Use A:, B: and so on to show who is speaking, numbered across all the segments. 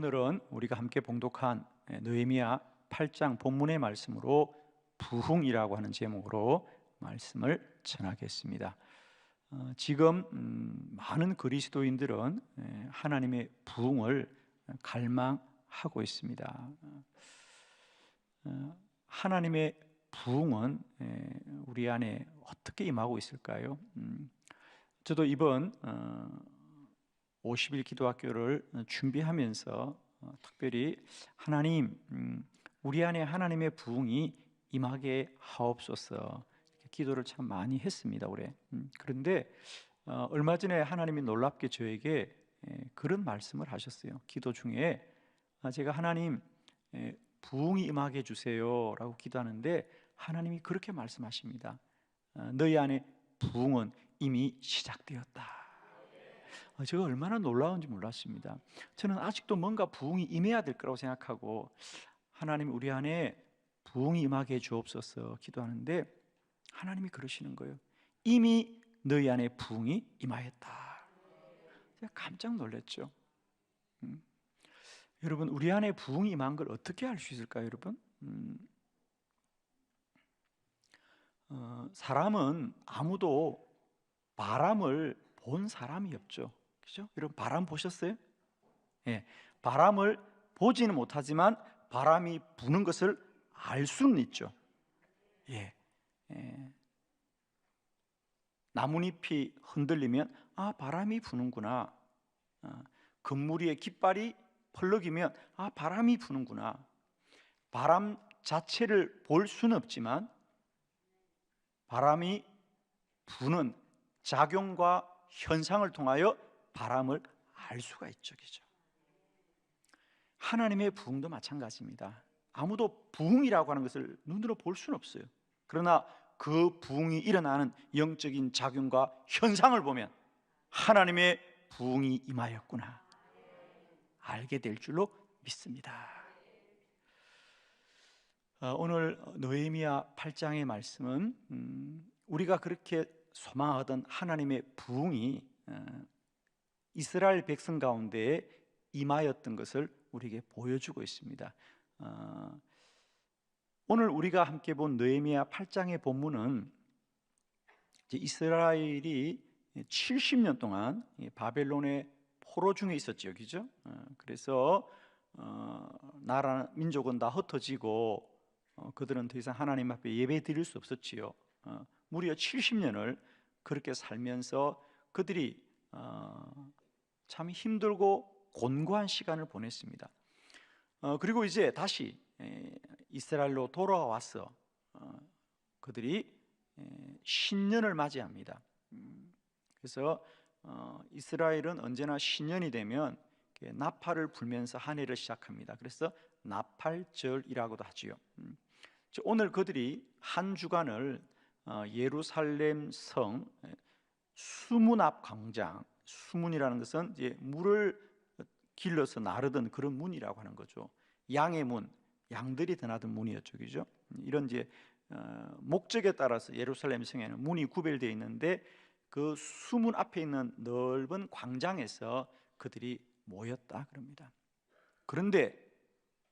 A: 오늘은 우리가 함께 봉독한 느헤미야 8장 본문의 말씀으로 부흥이라고 하는 제목으로 말씀을 전하겠습니다. 지금 많은 그리스도인들은 하나님의 부흥을 갈망하고 있습니다. 하나님의 부흥은 우리 안에 어떻게 임하고 있을까요? 저도 이번 50일 기도학교를 준비하면서 특별히 하나님, 우리 안에 하나님의 부흥이 임하게 하옵소서 기도를 참 많이 했습니다 올해. 그런데 얼마 전에 하나님이 놀랍게 저에게 그런 말씀을 하셨어요. 기도 중에 제가 하나님 부흥이 임하게 해주세요 라고 기도하는데 하나님이 그렇게 말씀하십니다. 너희 안에 부흥은 이미 시작되었다. 제가 얼마나 놀라운지 몰랐습니다. 저는 아직도 뭔가 부흥이 임해야 될 거라고 생각하고 하나님 우리 안에 부흥이 임하게 해 주옵소서 기도하는데 하나님이 그러시는 거예요. 이미 너희 안에 부흥이 임하였다. 제가 깜짝 놀랐죠. 여러분, 우리 안에 부흥이 임한 걸 어떻게 알 수 있을까요, 여러분? 사람은 아무도 바람을 본 사람이 없죠. 그죠? 여러분, 바람 보셨어요? 예, 바람을 보지는 못하지만 바람이 부는 것을 알 수는 있죠. 예, 나뭇잎이 흔들리면 아, 바람이 부는구나. 건물 위에 깃발이 펄럭이면 아, 바람이 부는구나. 바람 자체를 볼 수는 없지만 바람이 부는 작용과 현상을 통하여 바람을 알 수가 있죠. 그죠? 하나님의 부흥도 마찬가지입니다. 아무도 부흥이라고 하는 것을 눈으로 볼 수는 없어요. 그러나 그 부흥이 일어나는 영적인 작용과 현상을 보면 하나님의 부흥이 임하였구나 알게 될 줄로 믿습니다. 오늘 느헤미야 8장의 말씀은 우리가 그렇게 소망하던 하나님의 부흥이 이스라엘 백성 가운데 임하였던 것을 우리에게 보여주고 있습니다. 오늘 우리가 함께 본 느헤미야 8장의 본문은 이스라엘이 70년 동안 바벨론의 포로 중에 있었죠, 그죠? 그래서 나라 민족은 다 흩어지고 그들은 더 이상 하나님 앞에 예배 드릴 수 없었지요. 무려 70년을 그렇게 살면서 그들이 참 힘들고 곤고한 시간을 보냈습니다. 그리고 이제 다시 이스라엘로 돌아와서 그들이 신년을 맞이합니다. 그래서 이스라엘은 언제나 신년이 되면 나팔을 불면서 한 해를 시작합니다. 그래서 나팔절이라고도 하지요. 오늘 그들이 한 주간을 예루살렘 성 수문 앞 광장, 수문이라는 것은 이제 물을 길러서 나르던 그런 문이라고 하는 거죠. 양의 문, 양들이 드나든 문이었죠, 그죠? 이런 이제 목적에 따라서 예루살렘 성에는 문이 구별되어 있는데 그 수문 앞에 있는 넓은 광장에서 그들이 모였다 그럽니다. 그런데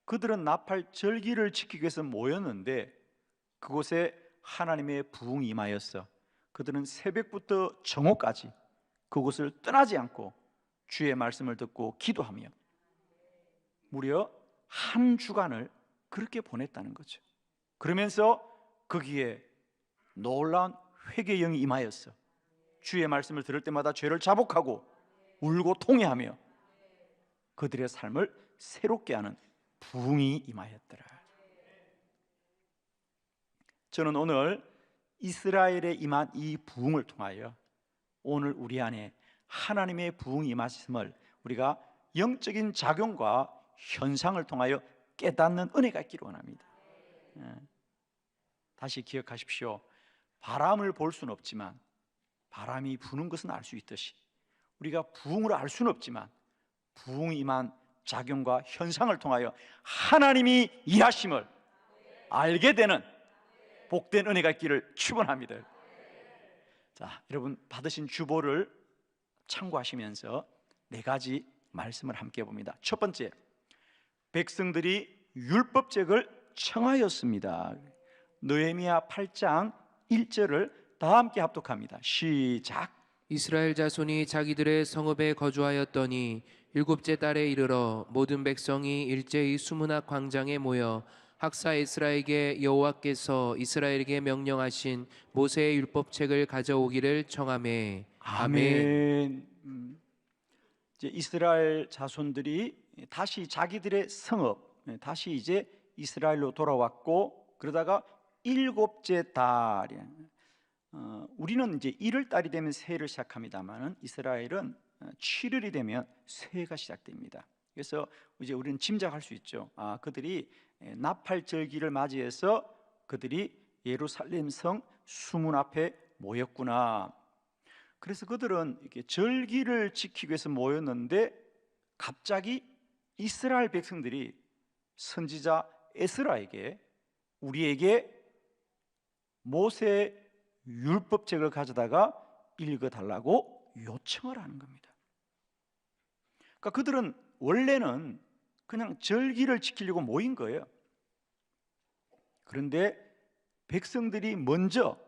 A: 그들은 나팔 절기를 지키기 위해서 모였는데 그곳에 하나님의 부흥이 임하였어. 그들은 새벽부터 정오까지 그곳을 떠나지 않고 주의 말씀을 듣고 기도하며 무려 한 주간을 그렇게 보냈다는 거죠. 그러면서 거기에 놀라운 회개의 영이 임하였어. 주의 말씀을 들을 때마다 죄를 자복하고 울고 통회하며 그들의 삶을 새롭게 하는 부흥이 임하였더라. 저는 오늘 이스라엘에 임한 이 부흥을 통하여 오늘 우리 안에 하나님의 부흥이 임하심을 우리가 영적인 작용과 현상을 통하여 깨닫는 은혜가 있기를 원합니다. 다시 기억하십시오. 바람을 볼 수는 없지만 바람이 부는 것은 알 수 있듯이 우리가 부흥을 알 수는 없지만 부흥이 임한 작용과 현상을 통하여 하나님이 일하심을 알게 되는 복된 은혜가 있기를 축원합니다. 자, 여러분 받으신 주보를 참고하시면서 네 가지 말씀을 함께 봅니다. 첫 번째, 백성들이 율법책을 청하였습니다. 느헤미야 8장 1절을 다 함께 합독합니다. 시작.
B: 이스라엘 자손이 자기들의 성읍에 거주하였더니 일곱째 달에 이르러 모든 백성이 일제히 수문학 광장에 모여 학사 에스라에게 여호와께서 이스라엘에게 명령하신 모세의 율법책을 가져오기를 청하매. 아멘.
A: 아멘. 이제 이스라엘 자손들이 다시 자기들의 성읍, 다시 이제 이스라엘로 돌아왔고, 그러다가 일곱째 달, 우리는 이제 1월 달이 되면 새해를 시작합니다만은 이스라엘은 7월이 되면 새해가 시작됩니다. 그래서 이제 우리는 짐작할 수 있죠. 그들이 나팔절기를 맞이해서 그들이 예루살렘 성 수문 앞에 모였구나. 그래서 그들은 이렇게 절기를 지키기 위해서 모였는데 갑자기 이스라엘 백성들이 선지자 에스라에게 우리에게 모세 율법책을 가져다가 읽어달라고 요청을 하는 겁니다. 그러니까 그들은 원래는 그냥 절기를 지키려고 모인 거예요. 그런데 백성들이 먼저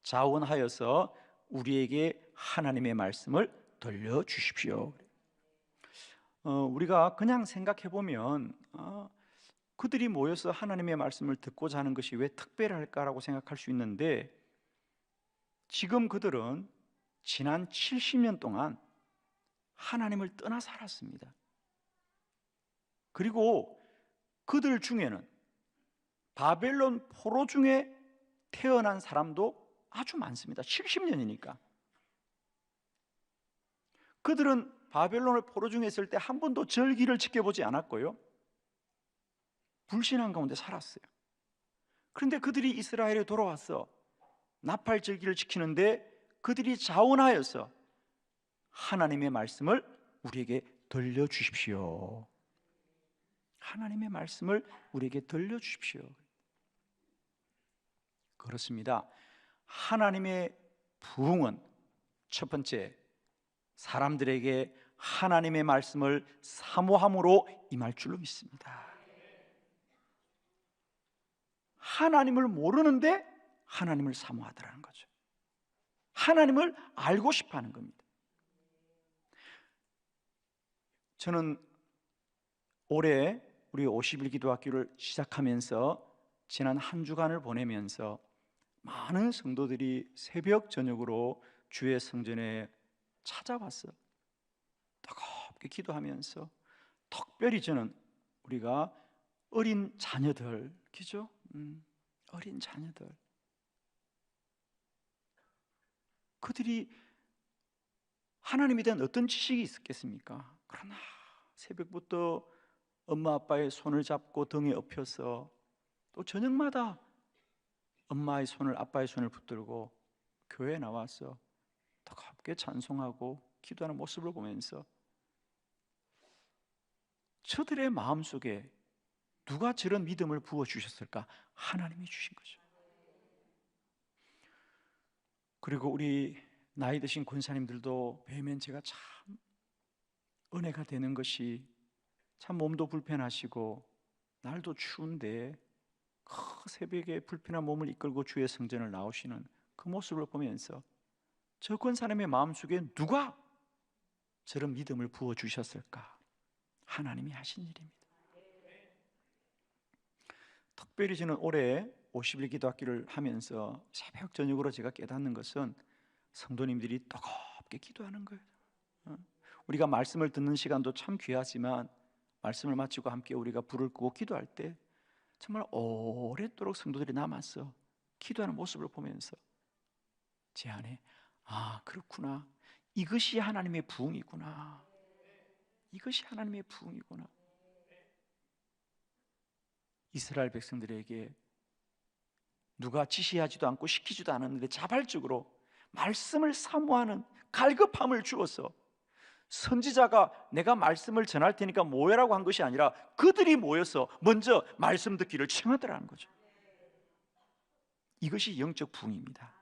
A: 자원하여서 우리에게 하나님의 말씀을 들려주십시오. 우리가 그냥 생각해 보면 그들이 모여서 하나님의 말씀을 듣고자 하는 것이 왜 특별할까라고 생각할 수 있는데, 지금 그들은 지난 70년 동안 하나님을 떠나 살았습니다. 그리고 그들 중에는 바벨론 포로 중에 태어난 사람도 아주 많습니다. 70년이니까. 그들은 바벨론을 포로 중에 있을 때 한 번도 절기를 지켜보지 않았고요, 불신앙 가운데 살았어요. 그런데 그들이 이스라엘에 돌아와서 나팔절기를 지키는데 그들이 자원하여서 하나님의 말씀을 우리에게 들려주십시오. 하나님의 말씀을 우리에게 들려주십시오. 그렇습니다. 하나님의 부흥은 첫 번째, 사람들에게 하나님의 말씀을 사모함으로 임할 줄로 믿습니다. 하나님을 모르는데 하나님을 사모하더라는 거죠. 하나님을 알고 싶어 하는 겁니다. 저는 올해 우리 50일 기도학교를 시작하면서 지난 한 주간을 보내면서 많은 성도들이 새벽 저녁으로 주의 성전에 찾아왔어요. 뜨겁게 기도하면서, 특별히 저는 우리가 어린 자녀들, 그죠? 어린 자녀들, 그들이 하나님에 대한 어떤 지식이 있었겠습니까? 그러나 새벽부터 엄마 아빠의 손을 잡고 등에 엎혀서 또 저녁마다 엄마의 손을, 아빠의 손을 붙들고 교회에 나와서 뜨겁게 찬송하고 기도하는 모습을 보면서 저들의 마음속에 누가 저런 믿음을 부어주셨을까? 하나님이 주신 거죠. 그리고 우리 나이 드신 권사님들도 뵈면 제가 참 은혜가 되는 것이, 참 몸도 불편하시고 날도 추운데 그 새벽에 불편한 몸을 이끌고 주의 성전을 나오시는 그 모습을 보면서 저 권사님의 마음속에 누가 저런 믿음을 부어주셨을까? 하나님이 하신 일입니다. 특별히 저는 올해 50일 기도학기를 하면서 새벽 저녁으로 제가 깨닫는 것은 성도님들이 뜨겁게 기도하는 거예요. 우리가 말씀을 듣는 시간도 참 귀하지만 말씀을 마치고 함께 우리가 불을 끄고 기도할 때 정말 오랫도록 성도들이 남아서 기도하는 모습을 보면서 제 안에 그렇구나, 이것이 하나님의 부흥이구나, 이것이 하나님의 부흥이구나. 이스라엘 백성들에게 누가 지시하지도 않고 시키지도 않았는데 자발적으로 말씀을 사모하는 갈급함을 주어서 선지자가 내가 말씀을 전할 테니까 모여라고 한 것이 아니라 그들이 모여서 먼저 말씀 듣기를 청하더라는 거죠. 이것이 영적 부흥입니다.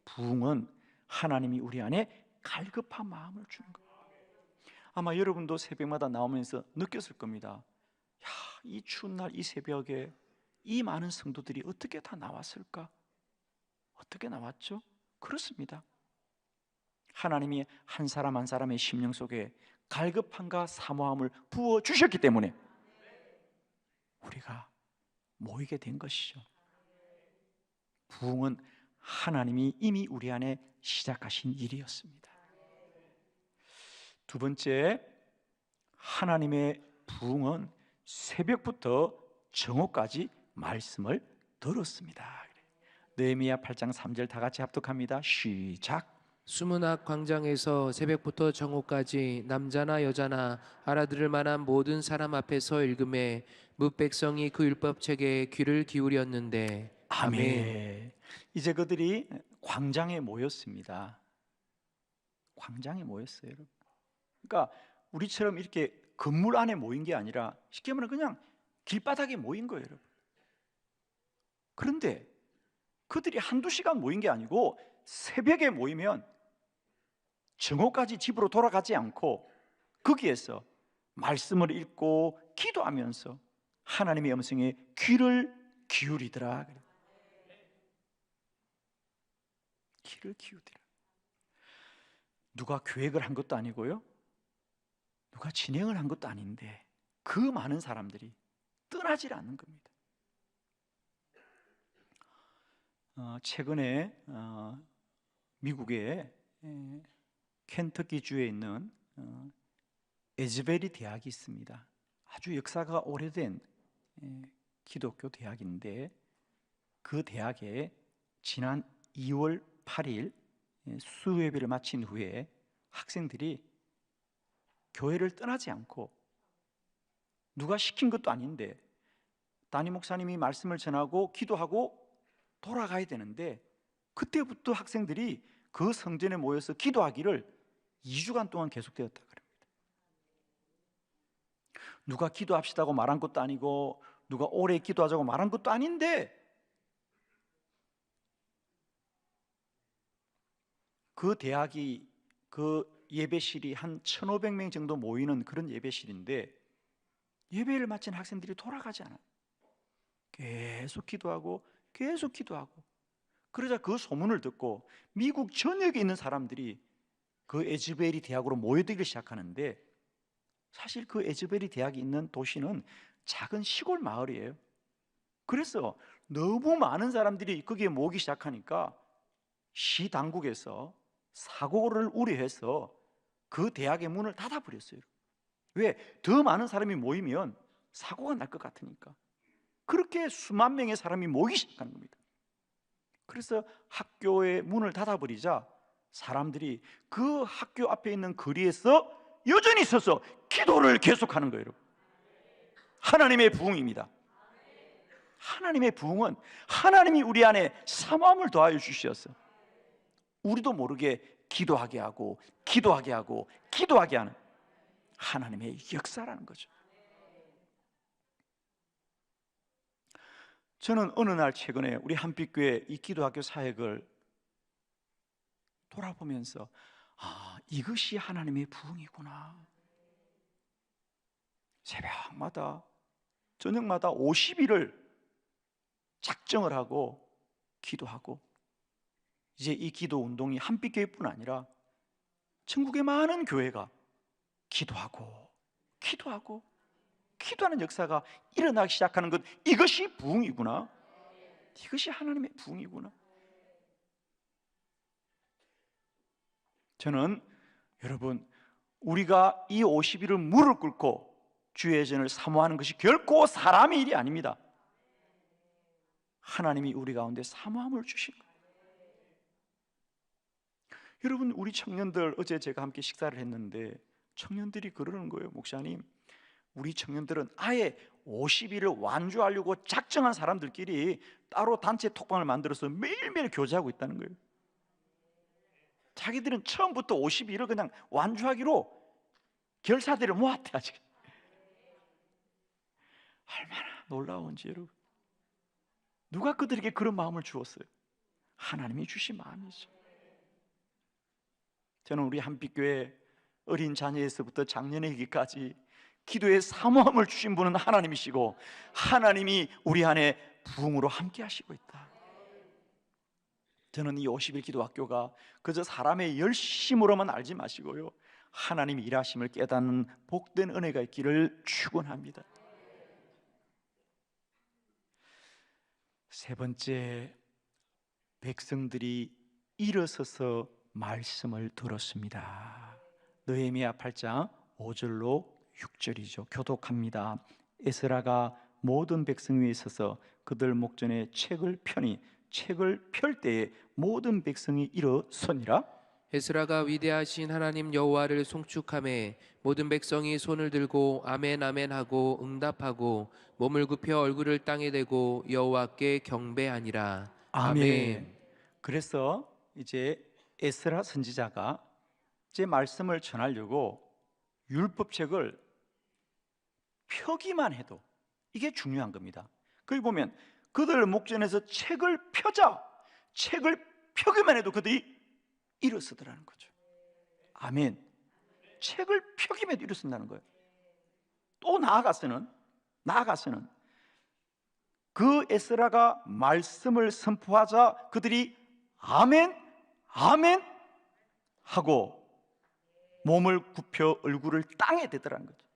A: 부흥은 하나님이 우리 안에 갈급한 마음을 주는 거예요. 아마 여러분도 새벽마다 나오면서 느꼈을 겁니다. 야, 이 추운 날 이 새벽에 이 많은 성도들이 어떻게 다 나왔을까? 어떻게 나왔죠? 그렇습니다. 하나님이 한 사람 한 사람의 심령 속에 갈급함과 사모함을 부어 주셨기 때문에 우리가 모이게 된 것이죠. 부흥은 하나님이 이미 우리 안에 시작하신 일이었습니다. 두 번째, 하나님의 부흥은 새벽부터 정오까지 말씀을 들었습니다. 느헤미야 8장 3절 다 같이 합독합니다. 시작.
B: 수문학 광장에서 새벽부터 정오까지 남자나 여자나 알아들을 만한 모든 사람 앞에서 읽음에 뭇 백성이 그 율법책에 귀를 기울였는데
A: 아멘. 이제 그들이 광장에 모였습니다. 광장에 모였어요, 여러분. 그러니까 우리처럼 이렇게 건물 안에 모인 게 아니라 쉽게 말하면 그냥 길바닥에 모인 거예요, 여러분. 그런데 그들이 한두 시간 모인 게 아니고 새벽에 모이면 정오까지 집으로 돌아가지 않고 거기에서 말씀을 읽고 기도하면서 하나님의 음성에 귀를 기울이더라. 귀를 기울이더라. 누가 계획을 한 것도 아니고요, 누가 진행을 한 것도 아닌데 그 많은 사람들이 떠나질 않는 겁니다. 최근에 미국의 켄터키 주에 있는 에즈베리 대학이 있습니다. 아주 역사가 오래된 기독교 대학인데 그 대학에 지난 2월 8일 수요예배를 마친 후에 학생들이 교회를 떠나지 않고 누가 시킨 것도 아닌데 담임 목사님이 말씀을 전하고 기도하고 돌아가야 되는데 그때부터 학생들이 그 성전에 모여서 기도하기를 2주간 동안 계속되었다 그럽니다. 누가 기도합시다고 말한 것도 아니고 누가 오래 기도하자고 말한 것도 아닌데 그 대학이 그 예배실이 한 1,500명 정도 모이는 그런 예배실인데 예배를 마친 학생들이 돌아가지 않아요. 계속 기도하고 계속 기도하고 그러자 그 소문을 듣고 미국 전역에 있는 사람들이 그 에즈베리 대학으로 모여들기 시작하는데 사실 그 에즈베리 대학이 있는 도시는 작은 시골 마을이에요. 그래서 너무 많은 사람들이 거기에 모이기 시작하니까 시 당국에서 사고를 우려해서 그 대학의 문을 닫아버렸어요. 왜? 더 많은 사람이 모이면 사고가 날 것 같으니까. 그렇게 수만 명의 사람이 모이기 시작한 겁니다. 그래서 학교의 문을 닫아버리자 사람들이 그 학교 앞에 있는 거리에서 여전히 서서 기도를 계속하는 거예요. 하나님의 부흥입니다. 하나님의 부흥은 하나님이 우리 안에 사모함을 더하여 주셔서 우리도 모르게 기도하게 하고 기도하게 하고 기도하게 하는 하나님의 역사라는 거죠. 저는 어느 날 최근에 우리 한빛교회 이 기도학교 사역을 돌아보면서 이것이 하나님의 부흥이구나. 새벽마다 저녁마다 50일을 작정을 하고 기도하고 이제 이 기도 운동이 한빛교회뿐 아니라 전국의 많은 교회가 기도하고 기도하고 기도하는 역사가 일어나기 시작하는 것, 이것이 부흥이구나. 이것이 하나님의 부흥이구나. 저는 여러분 우리가 이 50일을 무릎 꿇고 주의 전을 사모하는 것이 결코 사람의 일이 아닙니다. 하나님이 우리 가운데 사모함을 주신 거예요. 여러분 우리 청년들 어제 제가 함께 식사를 했는데 청년들이 그러는 거예요. 목사님, 우리 청년들은 아예 50일을 완주하려고 작정한 사람들끼리 따로 단체 톡방을 만들어서 매일매일 교제하고 있다는 거예요. 자기들은 처음부터 50일을 그냥 완주하기로 결사대를 모았대. 아직 얼마나 놀라운지 여러분. 누가 그들에게 그런 마음을 주었어요? 하나님이 주신 마음이죠. 저는 우리 한빛교회 어린 자녀에서부터 장년에게까지 기도의 사모함을 주신 분은 하나님이시고 하나님이 우리 안에 부흥으로 함께 하시고 있다. 저는 이 50일 기도학교가 그저 사람의 열심으로만 알지 마시고요, 하나님이 일하심을 깨닫는 복된 은혜가 있기를 축원합니다. 세 번째, 백성들이 일어서서 말씀을 들었습니다. 느헤미야 8장 5절로 6절이죠. 교독합니다. 에스라가 모든 백성 위에 서서 그들 목전에 책을 펴니 책을 펼 때에 모든 백성이 일어서니라.
B: 에스라가 위대하신 하나님 여호와를 송축하매 모든 백성이 손을 들고 아멘 아멘 하고 응답하고 몸을 굽혀 얼굴을 땅에 대고 여호와께 경배하니라.
A: 아멘. 그래서 이제 에스라 선지자가 제 말씀을 전하려고 율법책을 펴기만 해도 이게 중요한 겁니다. 거기 보면 그들 목전에서 책을 펴자, 책을 펴기만 해도 그들이 일어서더라는 거죠. 아멘. 책을 펴기만 해도 일어선다는 거예요. 또 나아가서는 그 에스라가 말씀을 선포하자 그들이 아멘 아멘 하고 몸을 굽혀 얼굴을 땅에 대더라는 거죠.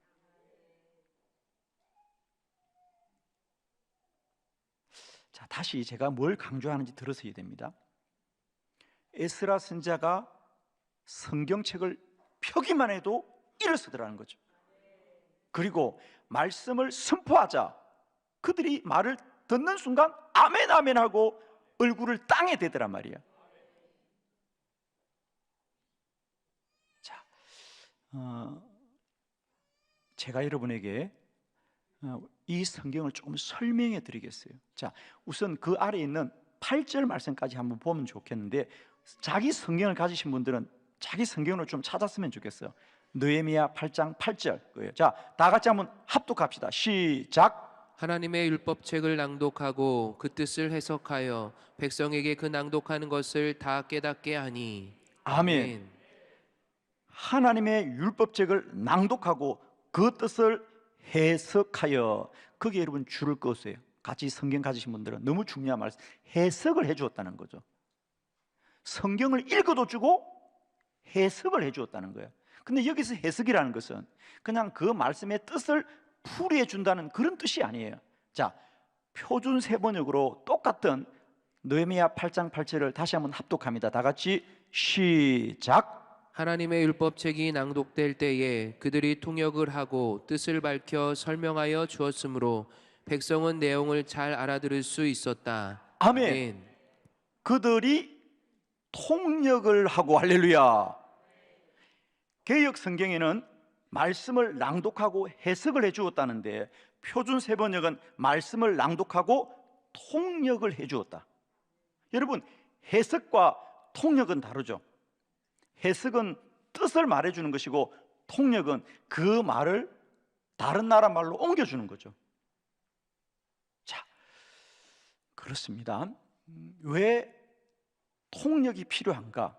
A: 자, 다시 제가 뭘 강조하는지 들으셔야 됩니다. 에스라 선지자가 성경책을 펴기만 해도 일어서더라는 거죠. 그리고 말씀을 선포하자 그들이 말을 듣는 순간 아멘 아멘 하고 얼굴을 땅에 대더란 말이야. 자, 제가 여러분에게 이 성경을 조금 설명해 드리겠어요. 자, 우선 그 아래에 있는 8절 말씀까지 한번 보면 좋겠는데, 자기 성경을 가지신 분들은 자기 성경을 좀 찾았으면 좋겠어요. 느헤미야 8장 8절. 자, 다 같이 한번 합독합시다. 시작.
B: 하나님의 율법책을 낭독하고 그 뜻을 해석하여 백성에게 그 낭독하는 것을 다 깨닫게 하니.
A: 아멘. 하나님의 율법책을 낭독하고 그 뜻을 해석하여. 거기에 여러분 줄을 그으세요. 같이 성경 가지신 분들은 너무 중요한 말씀, 해석을 해주었다는 거죠. 성경을 읽어도 주고 해석을 해주었다는 거예요. 근데 여기서 해석이라는 것은 그냥 그 말씀의 뜻을 풀이해 준다는 그런 뜻이 아니에요. 자, 표준 세번역으로 똑같은 느헤미야 8장 8절을 다시 한번 합독합니다. 다 같이 시작.
B: 하나님의 율법책이 낭독될 때에 그들이 통역을 하고 뜻을 밝혀 설명하여 주었으므로 백성은 내용을 잘 알아들을 수 있었다.
A: 아멘. 그들이 통역을 하고, 할렐루야. 개역 성경에는 말씀을 낭독하고 해석을 해주었다는데, 표준 세번역은 말씀을 낭독하고 통역을 해주었다. 여러분, 해석과 통역은 다르죠. 해석은 뜻을 말해주는 것이고, 통역은 그 말을 다른 나라 말로 옮겨주는 거죠. 자, 그렇습니다. 왜 통역이 필요한가?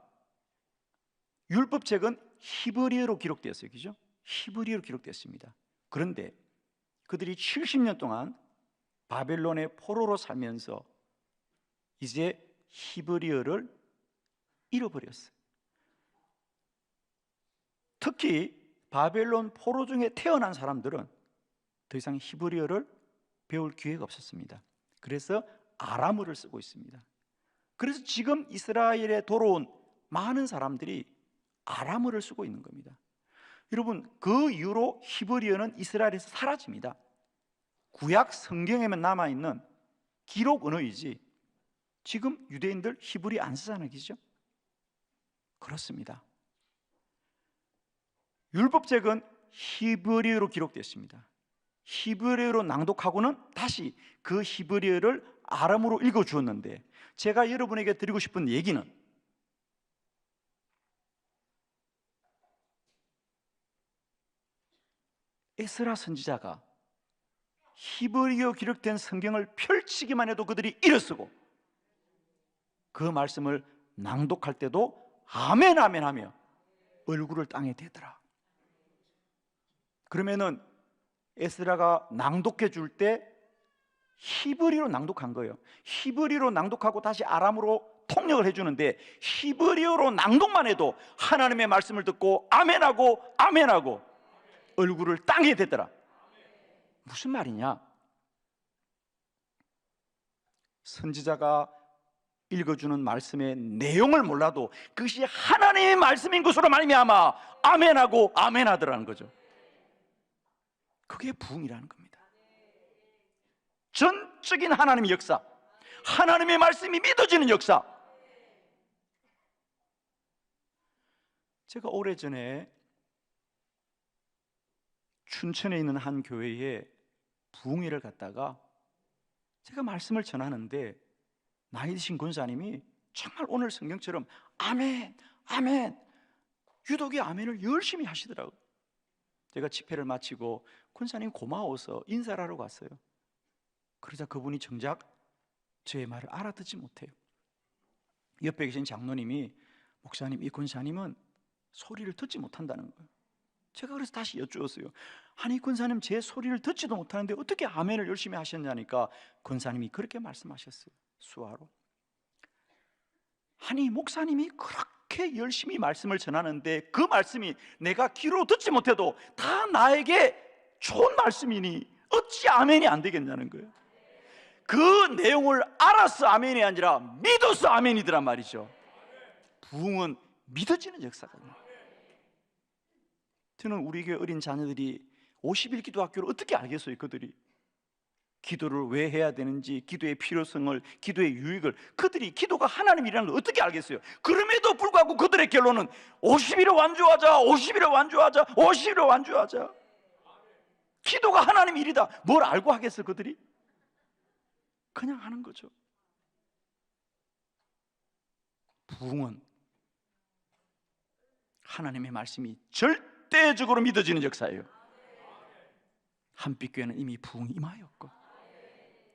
A: 율법책은 히브리어로 기록되었어요. 그죠? 히브리어로 기록됐습니다. 그런데 그들이 70년 동안 바벨론의 포로로 살면서 이제 히브리어를 잃어버렸어요. 특히 바벨론 포로 중에 태어난 사람들은 더 이상 히브리어를 배울 기회가 없었습니다. 그래서 아람어를 쓰고 있습니다. 그래서 지금 이스라엘에 돌아온 많은 사람들이 아람어를 쓰고 있는 겁니다. 여러분, 그 이후로 히브리어는 이스라엘에서 사라집니다. 구약 성경에만 남아있는 기록 언어이지 지금 유대인들 히브리 안 쓰잖아요. 그죠? 그렇습니다. 율법책은 히브리어로 기록됐습니다. 히브리어로 낭독하고는 다시 그 히브리어를 아람어로 읽어주었는데, 제가 여러분에게 드리고 싶은 얘기는 에스라 선지자가 히브리어 기록된 성경을 펼치기만 해도 그들이 일어서고, 그 말씀을 낭독할 때도 아멘 아멘 하며 얼굴을 땅에 대더라. 그러면은 에스라가 낭독해 줄 때 히브리어로 낭독한 거예요. 히브리어로 낭독하고 다시 아람어로 통역을 해주는데 히브리어로 낭독만 해도 하나님의 말씀을 듣고 아멘하고 아멘하고 얼굴을 땅에 대더라. 무슨 말이냐? 선지자가 읽어주는 말씀의 내용을 몰라도 그것이 하나님의 말씀인 것으로 말미암아 아멘하고 아멘하더라는 거죠. 그게 부흥이라는 겁니다. 전적인 하나님의 역사, 하나님의 말씀이 믿어지는 역사. 제가 오래전에 춘천에 있는 한 교회에 부흥회를 갔다가 제가 말씀을 전하는데 나이 드신 권사님이 정말 오늘 성경처럼 아멘, 아멘, 유독이 아멘을 열심히 하시더라고요. 제가 집회를 마치고 권사님 고마워서 인사를 하러 갔어요. 그러자 그분이 정작 제 말을 알아듣지 못해요. 옆에 계신 장로님이 목사님, 이 권사님은 소리를 듣지 못한다는 거예요. 제가 그래서 다시 여쭈었어요. 아니 권사님, 제 소리를 듣지도 못하는데 어떻게 아멘을 열심히 하셨냐니까 권사님이 그렇게 말씀하셨어요. 수화로. 아니 목사님이 그렇게 열심히 말씀을 전하는데 그 말씀이 내가 귀로 듣지 못해도 다 나에게 좋은 말씀이니 어찌 아멘이 안 되겠냐는 거예요. 그 내용을 알아서 아멘이 아니라 믿어서 아멘이더란 말이죠. 부흥은 믿어지는 역사거든요. 저는 우리 교회 어린 자녀들이 50일 기도학교를 어떻게 알겠어요? 그들이 기도를 왜 해야 되는지, 기도의 필요성을, 기도의 유익을 그들이 기도가 하나님이라는 걸 어떻게 알겠어요? 그럼에도 불구하고 그들의 결론은 50일에 완주하자, 50일에 완주하자, 50일에 완주하자. 기도가 하나님 일이다. 뭘 알고 하겠어 그들이? 그냥 하는 거죠. 부흥은 하나님의 말씀이 절대적으로 믿어지는 역사예요. 한빛교회는 이미 부흥이 임하였고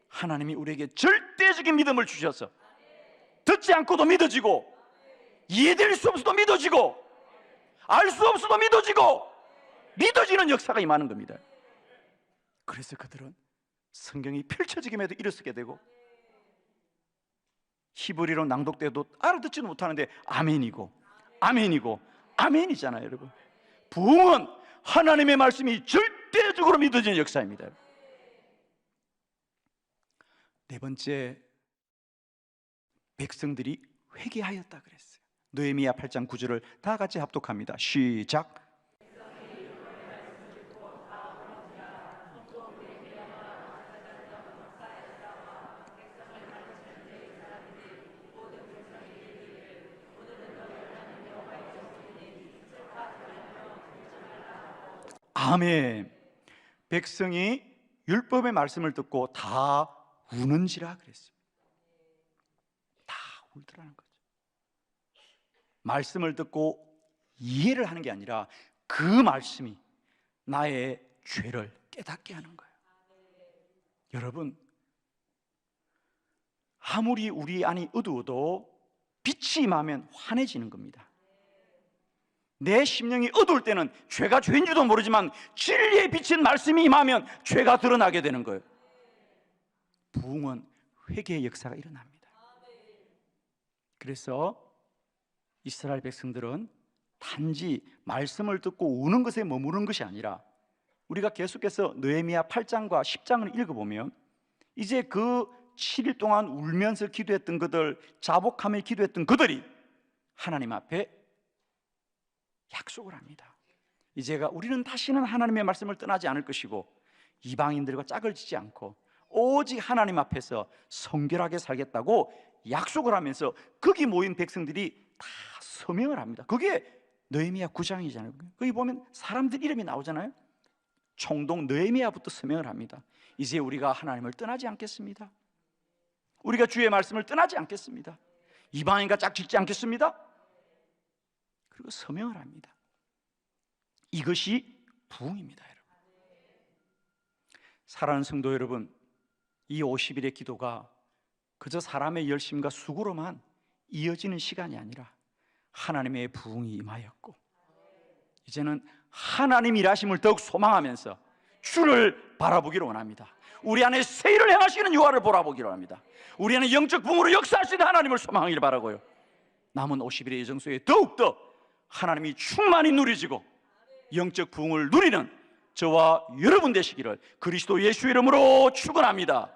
A: 하나님이 우리에게 절대적인 믿음을 주셔서 듣지 않고도 믿어지고 이해될 수 없어도 믿어지고 알 수 없어도 믿어지고 믿어지는 역사가 임하는 겁니다. 그래서 그들은 성경이 펼쳐지기만 해도 일어서게 되고 히브리로 낭독돼도 알아듣지는 못하는데 아멘이고 아멘이고 아멘이잖아요. 여러분, 부흥은 하나님의 말씀이 절대적으로 믿어지는 역사입니다. 네 번째, 백성들이 회개하였다 그랬어요. 느헤미야 8장 9절을 다 같이 합독합니다. 시작. 아멘. 백성이 율법의 말씀을 듣고 다 우는지라 그랬어요. 다 울더라는 거죠. 말씀을 듣고 이해를 하는 게 아니라 그 말씀이 나의 죄를 깨닫게 하는 거예요. 여러분, 아무리 우리 안이 어두워도 빛이 임하면 환해지는 겁니다. 내 심령이 어두울 때는 죄가 죄인지도 모르지만 진리에 비친 말씀이 임하면 죄가 드러나게 되는 거예요. 부흥은 회개의 역사가 일어납니다. 그래서 이스라엘 백성들은 단지 말씀을 듣고 우는 것에 머무는 것이 아니라 우리가 계속해서 느헤미야 8장과 10장을 읽어보면 이제 그 7일 동안 울면서 기도했던 그들, 자복하며 기도했던 그들이 하나님 앞에 약속을 합니다. 이제가 우리는 다시는 하나님의 말씀을 떠나지 않을 것이고 이방인들과 짝을 지지 않고 오직 하나님 앞에서 성결하게 살겠다고 약속을 하면서 거기 모인 백성들이 다 서명을 합니다. 그게 느헤미야 9장이잖아요. 거기 보면 사람들 이름이 나오잖아요. 총독 느헤미야부터 서명을 합니다. 이제 우리가 하나님을 떠나지 않겠습니다. 우리가 주의 말씀을 떠나지 않겠습니다. 이방인과 짝짓지 않겠습니다. 그리고 서명을 합니다. 이것이 부흥입니다, 여러분. 사랑하는 성도 여러분, 이 50일의 기도가 그저 사람의 열심과 수고로만 이어지는 시간이 아니라 하나님의 부흥이 임하였고
C: 이제는 하나님 일하심을 더욱 소망하면서 주를 바라보기를 원합니다. 우리 안에 새 일을 행하시는 여호와를 바라보기를 합니다. 우리 안에 영적 부흥으로 역사하시는 하나님을 소망하기를 바라고요. 남은 50일의 예정소에 더욱더 하나님이 충만히 누리지고 영적 부흥을 누리는 저와 여러분 되시기를 그리스도 예수의 이름으로 축원합니다.